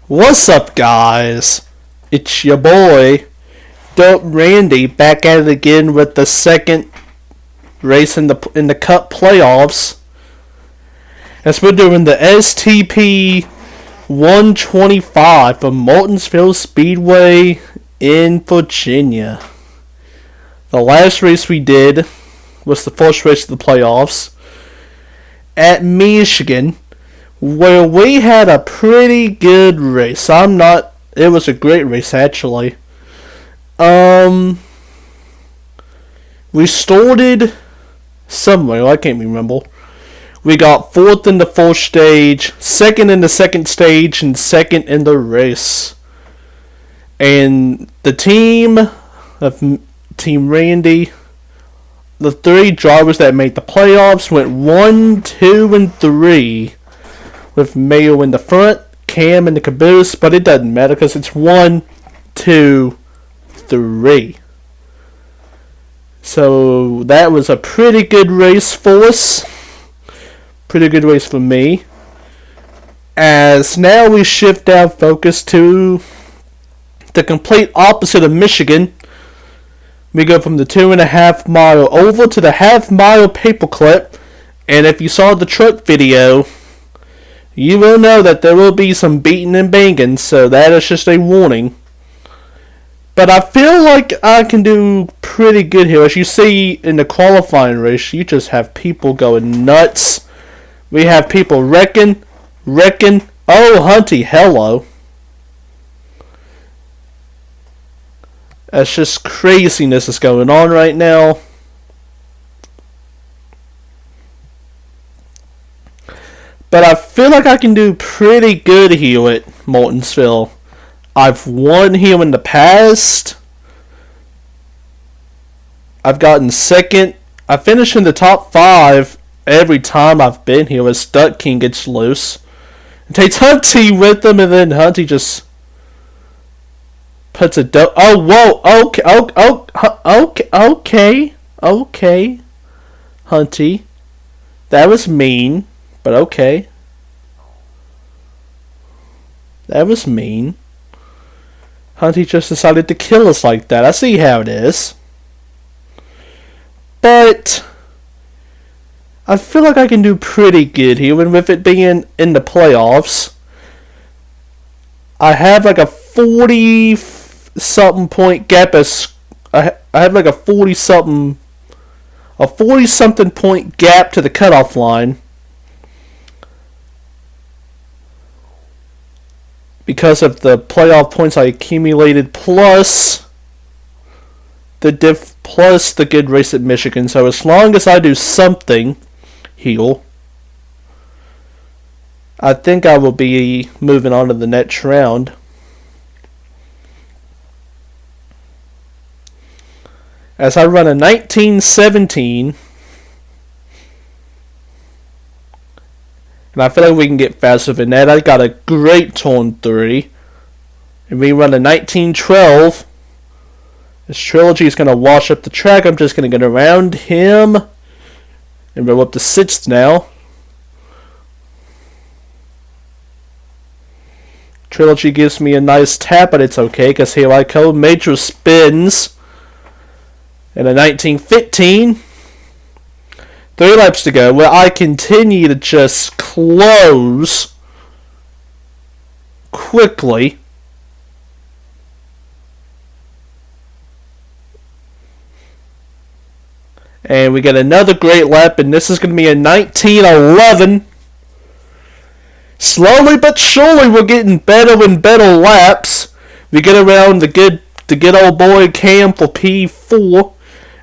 What's up, guys? It's your boy, Dope Randy, back at it again with the second race in the Cup playoffs. As we're doing the STP 125 from Martinsville Speedway in Virginia. The last race we did was the first race of the playoffs at Michigan, where we had a pretty good race. It was a great race, actually. We started somewhere, I can't remember. We got fourth in the first stage, second in the second stage, and second in the race. And the team of Team Randy, the three drivers that made the playoffs, went 1, 2, and 3. With Mayo in the front, Cam in the caboose, but it doesn't matter because it's 1, 2, 3. So that was a pretty good race for us. Pretty good race for me. As now we shift our focus to the complete opposite of Michigan. We go from the 2.5 mile oval to the half-mile paperclip. And if you saw the truck video, you will know that there will be some beating and banging, so that is just a warning. But I feel like I can do pretty good here. As you see in the qualifying race, you just have people going nuts. We have people wrecking. Oh, Hunty, hello. That's just craziness is going on right now. But I feel like I can do pretty good here at Martinsville. I've won here in the past. I've gotten second. I finish in the top 5 every time I've been here as Duck King gets loose. It takes Hunty with him, and then Hunty just puts a oh, whoa, okay. Hunty. That was mean. But okay. That was mean. Hunty just decided to kill us like that. I see how it is. But I feel like I can do pretty good here. And with it being in the playoffs, I have like a 40-something point gap. I have like a 40-something point gap to the cutoff line. Because of the playoff points I accumulated, plus the good race at Michigan. So as long as I do something here, I think I will be moving on to the next round. As I run a 1917. And I feel like we can get faster than that. I got a great turn 3. And we run a 1912. This trilogy is going to wash up the track. I'm just going to get around him. And we're up to 6th now. Trilogy gives me a nice tap, but it's okay because here I go. Major spins. And a 1915. 3 laps to go, where I continue to just close quickly. And we get another great lap, and this is going to be a 1911. Slowly but surely, we're getting better and better laps. We get around the good old boy Cam for P4,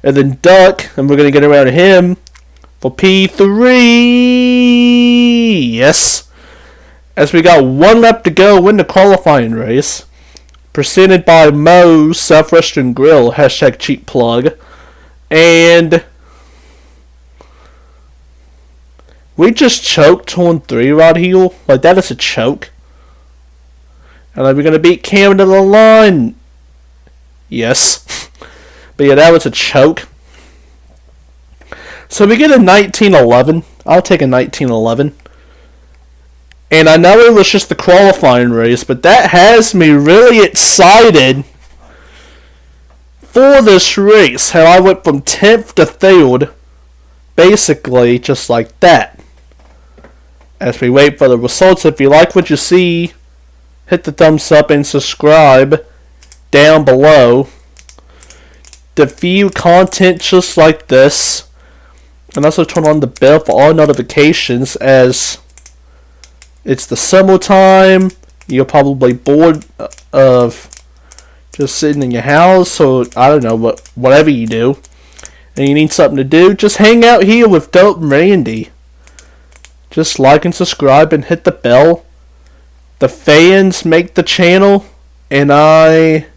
and then Duck, and we're going to get around him for P3, yes. As we got 1 lap to go in the qualifying race, presented by Moe's Southwestern Grill, hashtag cheap plug, and we just choked turn 3 right here. Like, that is a choke. And are we going to beat Cam to the line? Yes. But yeah, that was a choke. So we get a 1911. I'll take a 1911. And I know it was just the qualifying race, but that has me really excited for this race. How I went from 10th to 3rd, basically just like that. As we wait for the results, if you like what you see, hit the thumbs up and subscribe down below. To view content just like this, and also turn on the bell for all notifications, as it's the summertime. You're probably bored of just sitting in your house, or I don't know, whatever you do, and you need something to do. Just hang out here with Dope and Randy. Just like and subscribe and hit the bell. The fans make the channel, and I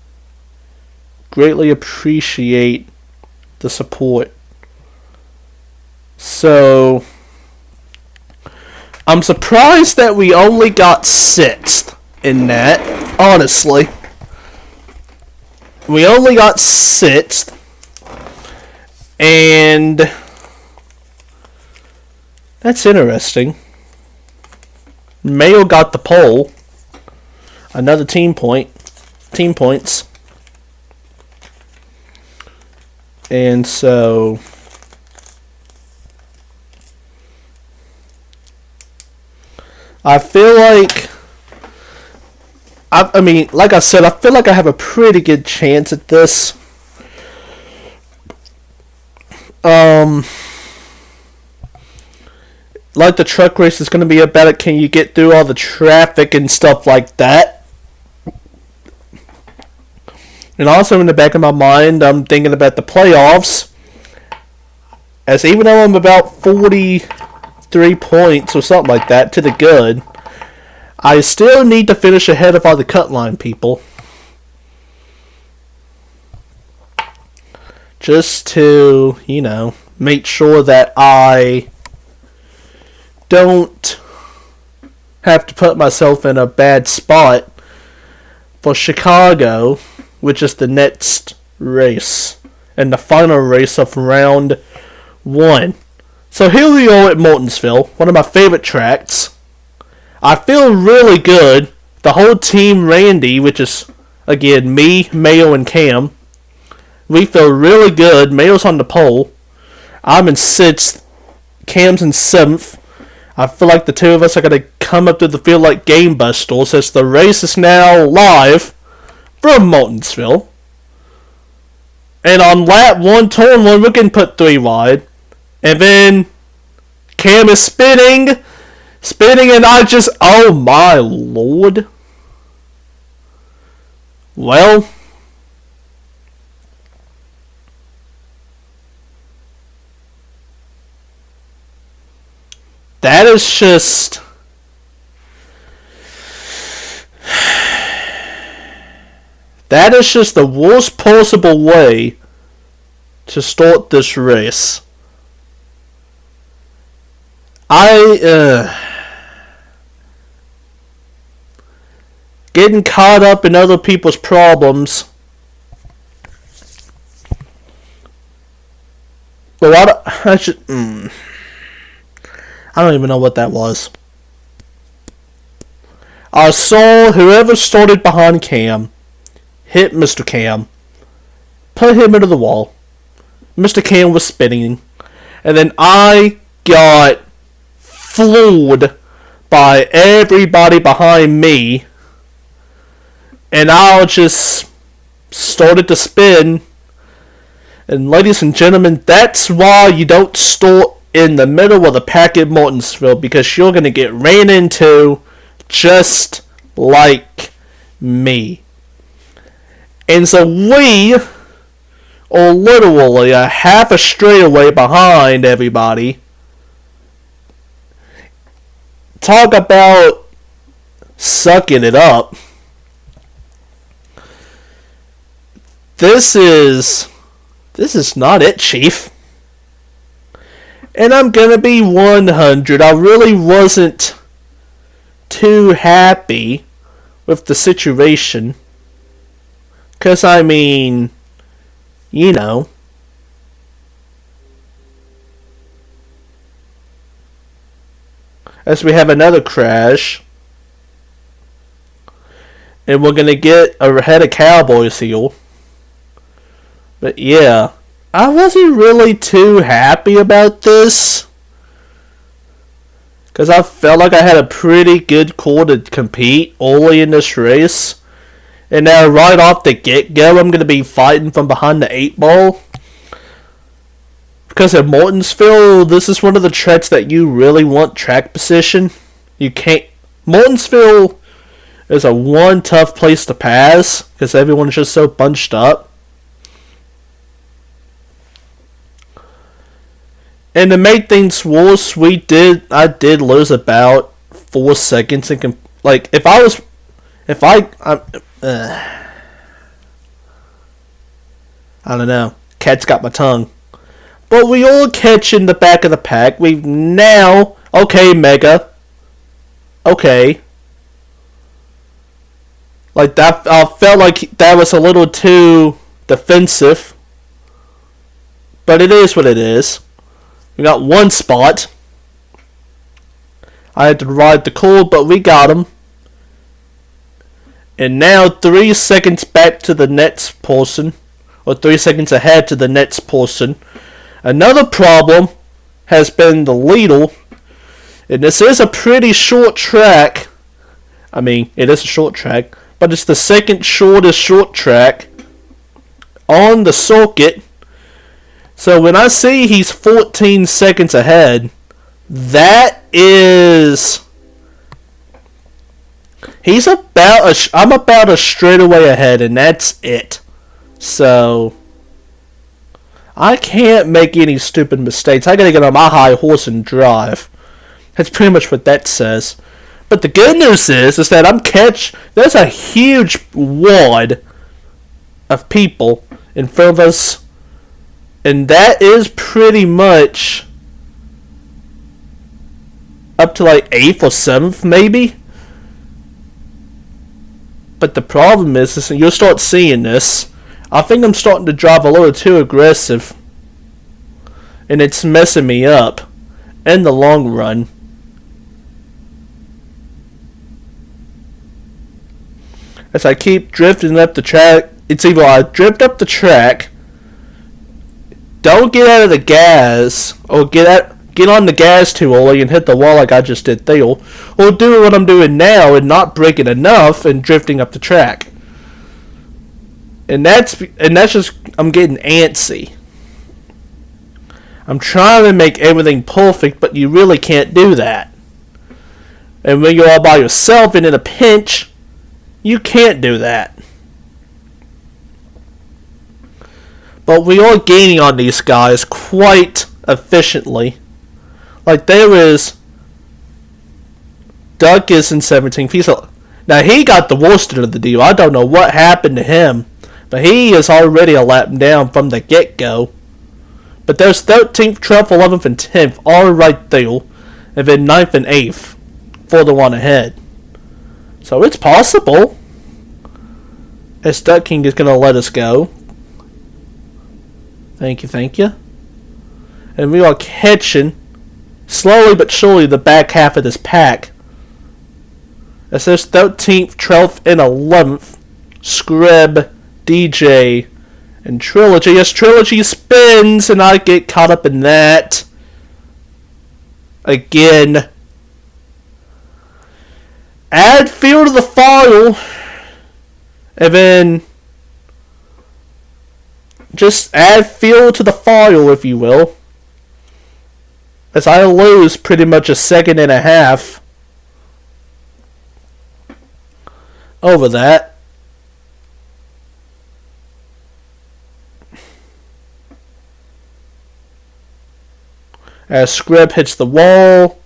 greatly appreciate the support. So I'm surprised that we only got 6th in that, honestly. We only got 6th. And that's interesting. Mayo got the pole. Another team points. And so I feel like, I mean, like I said, I feel like I have a pretty good chance at this. Like the truck race is going to be about it. Can you get through all the traffic and stuff like that? And also in the back of my mind, I'm thinking about the playoffs. As even though I'm about 43 points or something like that to the good, I still need to finish ahead of all the cut line people. Just to, you know, make sure that I don't have to put myself in a bad spot for Chicago, which is the next race and the final race of round 1. So here we are at Martinsville, one of my favorite tracks. I feel really good. The whole team Randy, which is again me, Mayo, and Cam, we feel really good. Mayo's on the pole. I'm in 6th. Cam's in 7th. I feel like the two of us are going to come up to the field like game busters, as the race is now live from Martinsville. And on lap 1, turn 1, we're getting put 3 wide. And then Cam is spinning, and I just, oh my lord. Well, that is just, that is just the worst possible way to start this race. Getting caught up in other people's problems. Well, I don't even know what that was. I saw whoever started behind Cam hit Mr. Cam, put him into the wall. Mr. Cam was spinning, and then I got floored by everybody behind me, and I just started to spin. And ladies and gentlemen, that's why you don't start in the middle of the pack at Martinsville, because you're going to get ran into just like me. And so we are literally a half a straightaway behind everybody. Talk about sucking it up. This is not it, Chief. And I'm gonna be 100. I really wasn't too happy with the situation. 'Cause I mean, you know, as we have another crash. And we're going to get ahead of Cowboys here. But yeah, I wasn't really too happy about this. Because I felt like I had a pretty good core to compete early in this race. And now right off the get-go, I'm going to be fighting from behind the 8-ball. Because at Martinsville, this is one of the tracks that you really want track position. You can't... Martinsville is a one tough place to pass. Because everyone's just so bunched up. And to make things worse, I did lose about 4 seconds. Like, I don't know. Cat's got my tongue. But we all catch in the back of the pack. We've now... Okay, Mega. Okay. Like, that... I felt like that was a little too defensive. But it is what it is. We got one spot. I had to ride the cold, but we got him. And now 3 seconds back to the next person. Or 3 seconds ahead to the next person. Another problem has been the Lidl. And this is a pretty short track. I mean, it is a short track. But it's the second shortest short track on the circuit. So when I see he's 14 seconds ahead, that is... I'm about a straightaway ahead, and that's it. So I can't make any stupid mistakes. I gotta get on my high horse and drive. That's pretty much what that says. But the good news is that there's a huge wad of people in front of us, and that is pretty much up to like 8th or 7th maybe. But the problem is you'll start seeing this. I think I'm starting to drive a little too aggressive. And it's messing me up in the long run. As I keep drifting up the track, it's either I drift up the track, don't get out of the gas, or get on the gas too early and hit the wall like I just did there, or do what I'm doing now and not braking enough and drifting up the track. And that's just, I'm getting antsy. I'm trying to make everything perfect, but you really can't do that. And when you're all by yourself and in a pinch, you can't do that. But we are gaining on these guys quite efficiently. Like there is Duck is in 17th. Now he got the worst end of the deal. I don't know what happened to him. But he is already a lap down from the get-go. But there's 13th, 12th, 11th, and 10th all right there. And then 9th and 8th for the one ahead. So it's possible. As Duck King is going to let us go. Thank you. And we are catching, slowly but surely, the back half of this pack. As there's 13th, 12th, and 11th. Screb, DJ, and Trilogy. Yes, Trilogy spins, and I get caught up in that. Again. Add fuel to the file. And then just add fuel to the file, if you will. As I lose pretty much a second and a half over that. As Scrib hits the wall.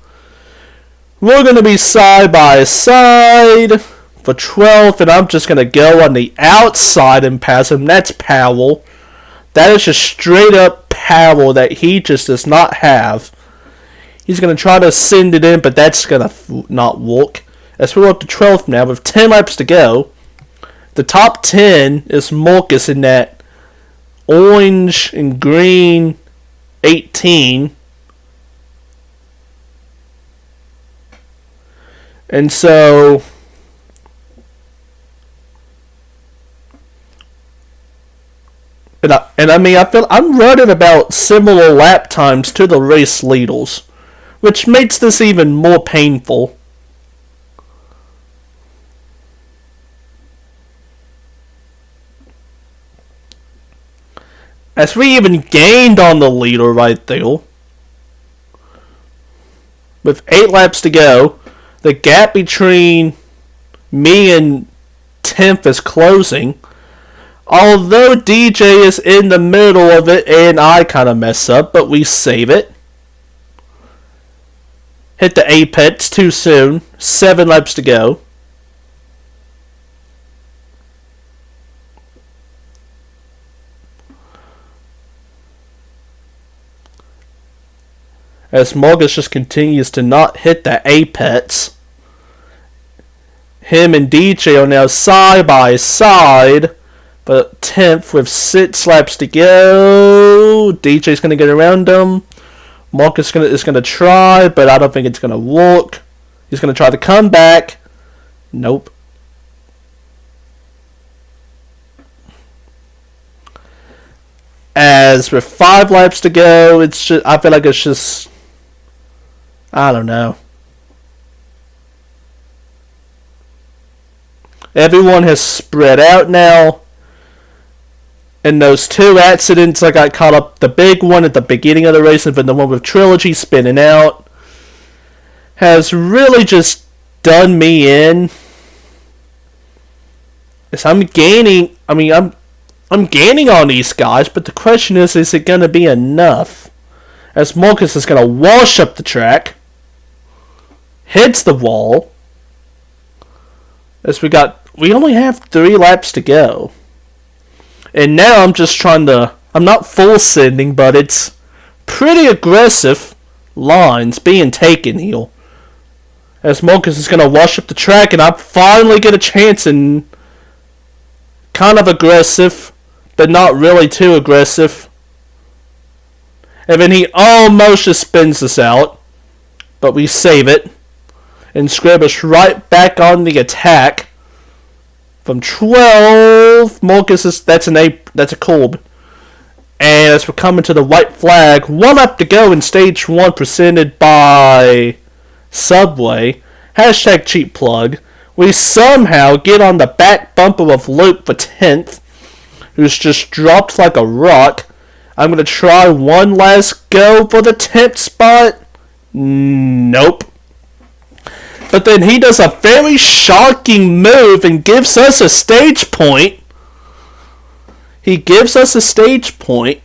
We're going to be side by side for 12th, and I'm just going to go on the outside and pass him. That's Powell. That is just straight up Powell that he just does not have. He's going to try to send it in, but that's going to not work. As we're up to 12th now with 10 laps to go. The top 10 is Marcus in that orange and green 18. And so I mean, I feel I'm running about similar lap times to the race leaders, which makes this even more painful. As we even gained on the leader right there. With 8 laps to go, the gap between me and 10th is closing. Although DJ is in the middle of it and I kind of mess up, but we save it. Hit the apex too soon. 7 laps to go. As Marcus just continues to not hit the apex. Him and DJ are now side by side. But 10th with 6 laps to go. DJ's going to get around him. Marcus is going to try, but I don't think it's going to work. He's going to try to come back. Nope. As with 5 laps to go, it's just, I feel like it's just, I don't know. Everyone has spread out now. In those 2 accidents, I got caught up. The big one at the beginning of the race, and then the one with Trilogy spinning out, has really just done me in. As I'm gaining, I mean, I'm gaining on these guys, but the question is it going to be enough? As Marcus is going to wash up the track, hits the wall. As we only have 3 laps to go. And now I'm just trying to, I'm not full sending, but it's pretty aggressive lines being taken here. As Marcus is going to wash up the track, and I finally get a chance in kind of aggressive, but not really too aggressive. And then he almost just spins us out, but we save it. And scrub us right back on the attack. From 12, Marcus is, that's a Kolb. And as we're coming to the white flag, 1 up to go in stage 1 presented by Subway. Hashtag cheap plug. We somehow get on the back bumper of Luke for 10th, who's just dropped like a rock. I'm going to try one last go for the 10th spot. Nope. But then he does a very shocking move and gives us a stage point. He gives us a stage point.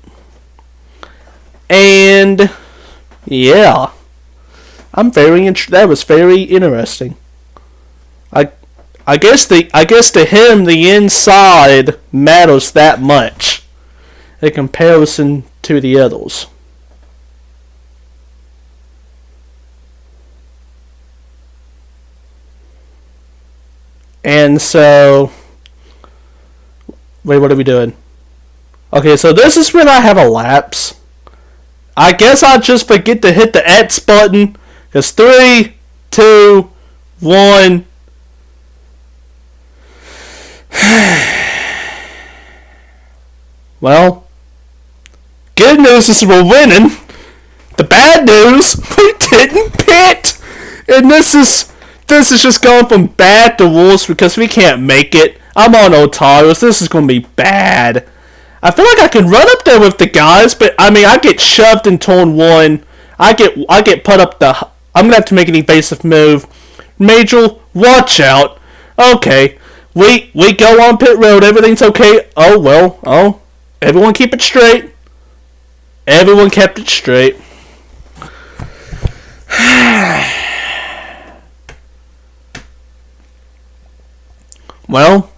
And yeah. That was very interesting. I guess to him the inside matters that much in comparison to the others. And so, wait, what are we doing? Okay, so this is when I have a lapse. I guess I'll just forget to hit the X button. Because 3, 2, 1. Well, good news is we're winning. The bad news, we didn't pit. And this is just going from bad to worse because we can't make it. I'm on old tires. This is going to be bad. I feel like I can run up there with the guys, but I mean, I get shoved in turn 1. I get put up the. I'm going to have to make an evasive move. Major, watch out. Okay. We go on pit road. Everything's okay. Oh, well. Oh. Everyone keep it straight. Everyone kept it straight. Well,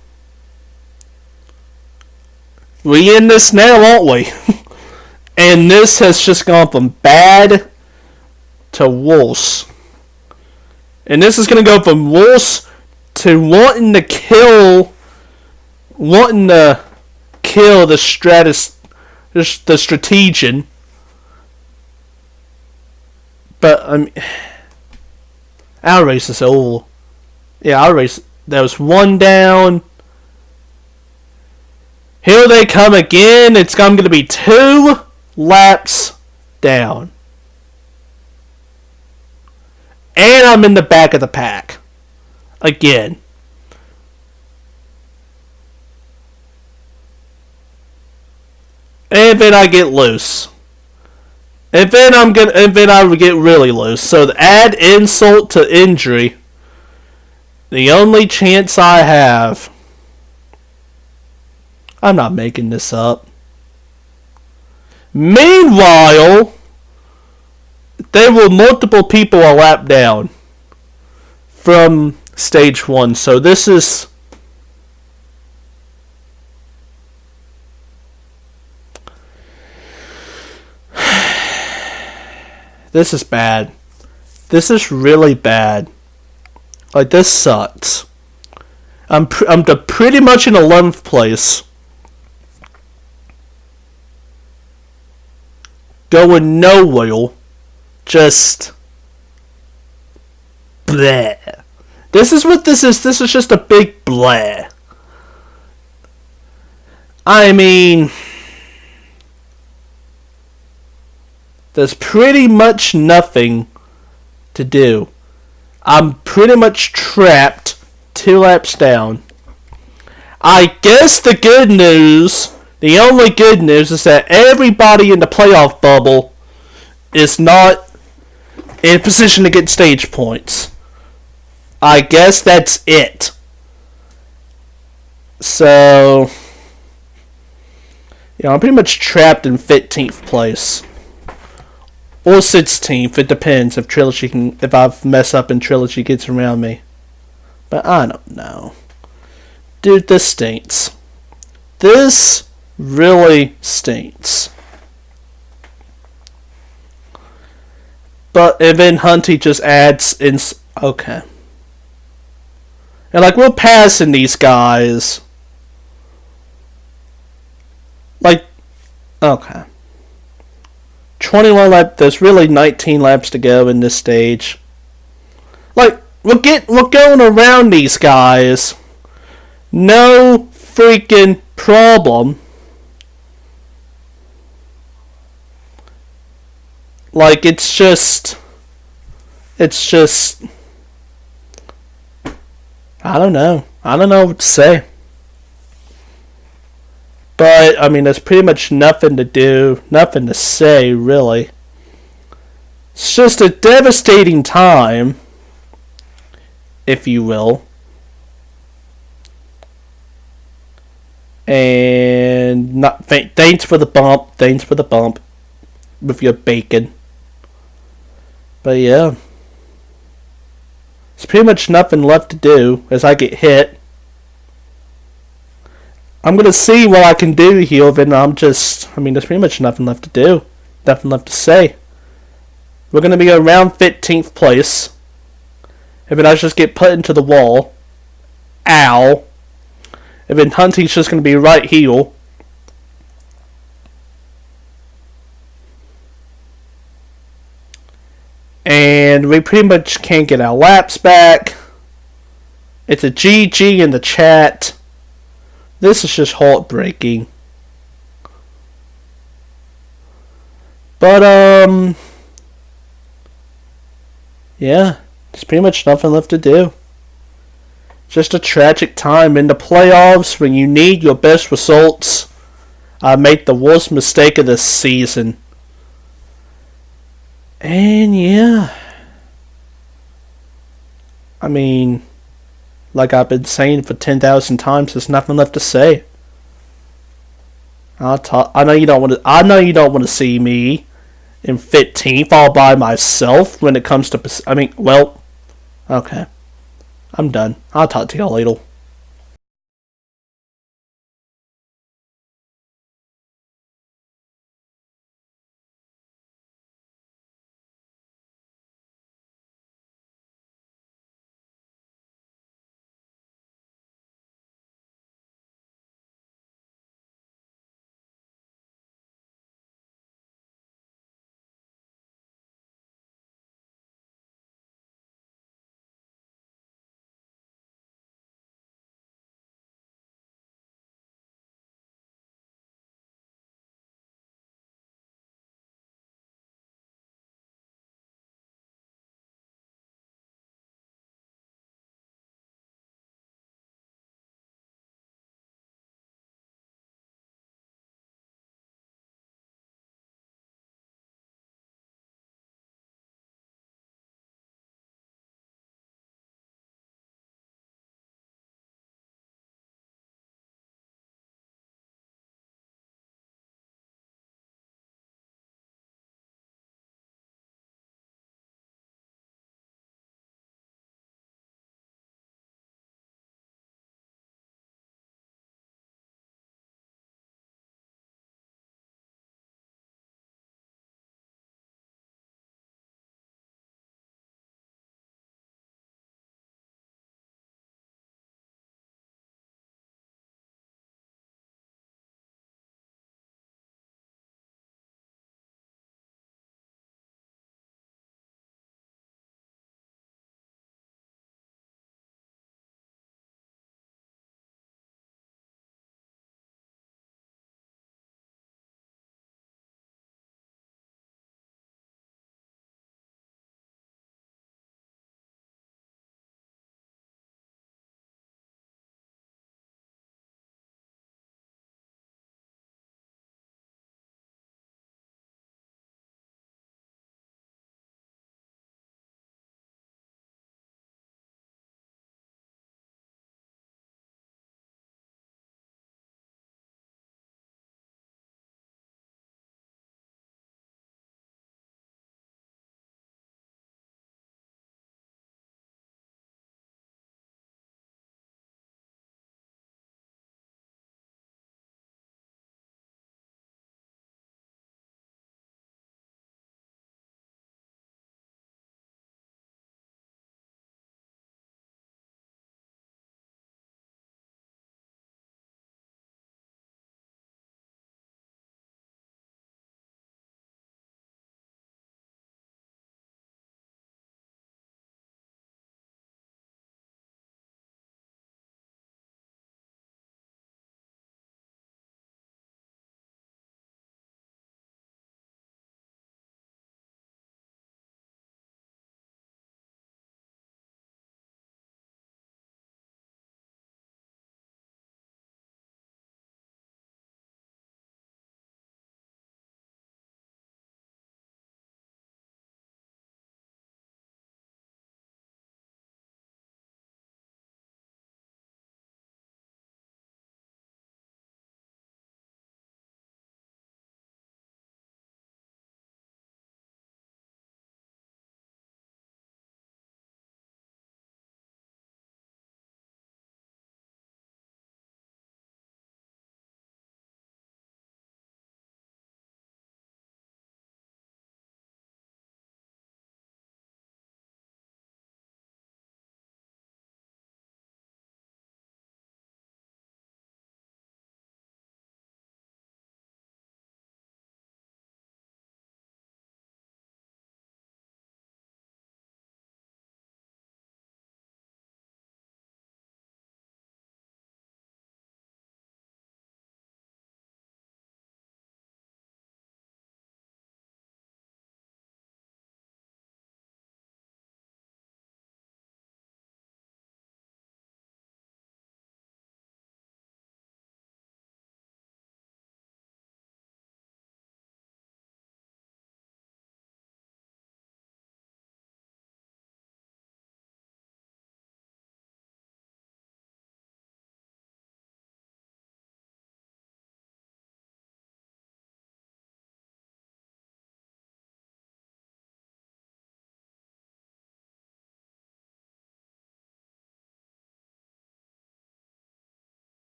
we in this now, aren't we? And this has just gone from bad to worse. And this is going to go from worse to wanting to kill the Strategian. But our race is over. Yeah, I raced. There was one down. Here they come again. It's going to be 2 laps down. And I'm in the back of the pack. Again. And then I get loose. And then I get really loose. So to add insult to injury, the only chance I have, I'm not making this up. Meanwhile, there were multiple people a lap down from stage 1. So this is bad. This is really bad. Like, this sucks. I'm pretty much in 11th place. Going nowhere. Just bleh. This is what this is. This is just a big bleh. I mean, there's pretty much nothing to do. I'm pretty much trapped 2 laps down. I guess the only good news is that everybody in the playoff bubble is not in a position to get stage points. I guess that's it. So, I'm pretty much trapped in 15th place. Or 16th, it depends if I mess up and Trilogy gets around me. But I don't know. Dude, this stinks. This really stinks. But and then Hunty just adds in. Okay. And like, we're passing these guys. Like, okay. 21 laps. There's really 19 laps to go in this stage. Like, we're going around these guys. No freaking problem. Like, it's just I don't know what to say. But, I mean, there's pretty much nothing to do, nothing to say, really. It's just a devastating time, if you will. And thanks for the bump with your bacon. But yeah, there's pretty much nothing left to do as I get hit. I'm gonna see what I can do here. Then there's pretty much nothing left to do, nothing left to say. We're gonna be around 15th place. And then I just get put into the wall. Ow. And then Hunty's just gonna be right here. And we pretty much can't get our laps back. It's a GG in the chat. This is just heartbreaking. But, yeah, there's pretty much nothing left to do. Just a tragic time in the playoffs when you need your best results. I made the worst mistake of this season. And yeah, I mean, like I've been saying for 10,000 times, there's nothing left to say. I know you don't want to see me in 15th all by myself when it comes to. Okay, I'm done. I'll talk to y'all later.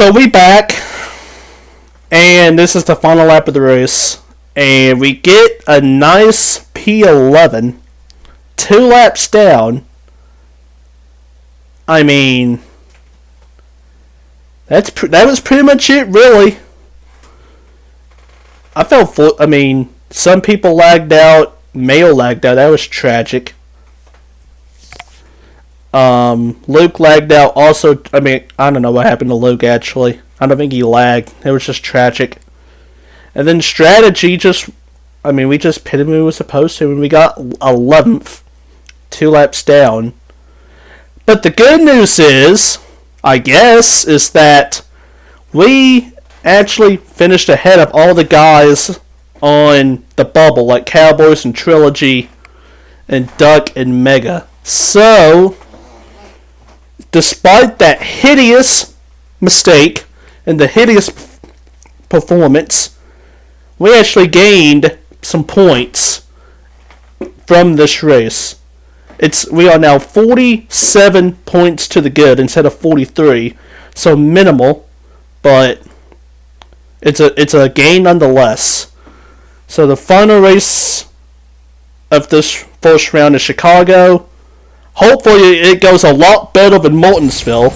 So we back, and this is the final lap of the race, and we get a nice P11, 2 laps down. I mean, that was pretty much it, really. I felt some people lagged out. Mayo lagged out. That was tragic. Luke lagged out also. I don't know what happened to Luke, actually. I don't think he lagged. It was just tragic. And then strategy we just pitted when we were supposed to, and we got 11th. 2 laps down. But the good news is, I guess, is that we actually finished ahead of all the guys on the bubble, like Cowboys and Trilogy and Duck and Mega. So, despite that hideous mistake and the hideous performance, we actually gained some points from this race. We are now 47 points to the good instead of 43, so minimal, but it's a gain nonetheless. So the final race of this first round is Chicago. Hopefully it goes a lot better than Martinsville,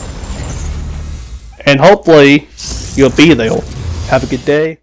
and hopefully you'll be there. Have a good day.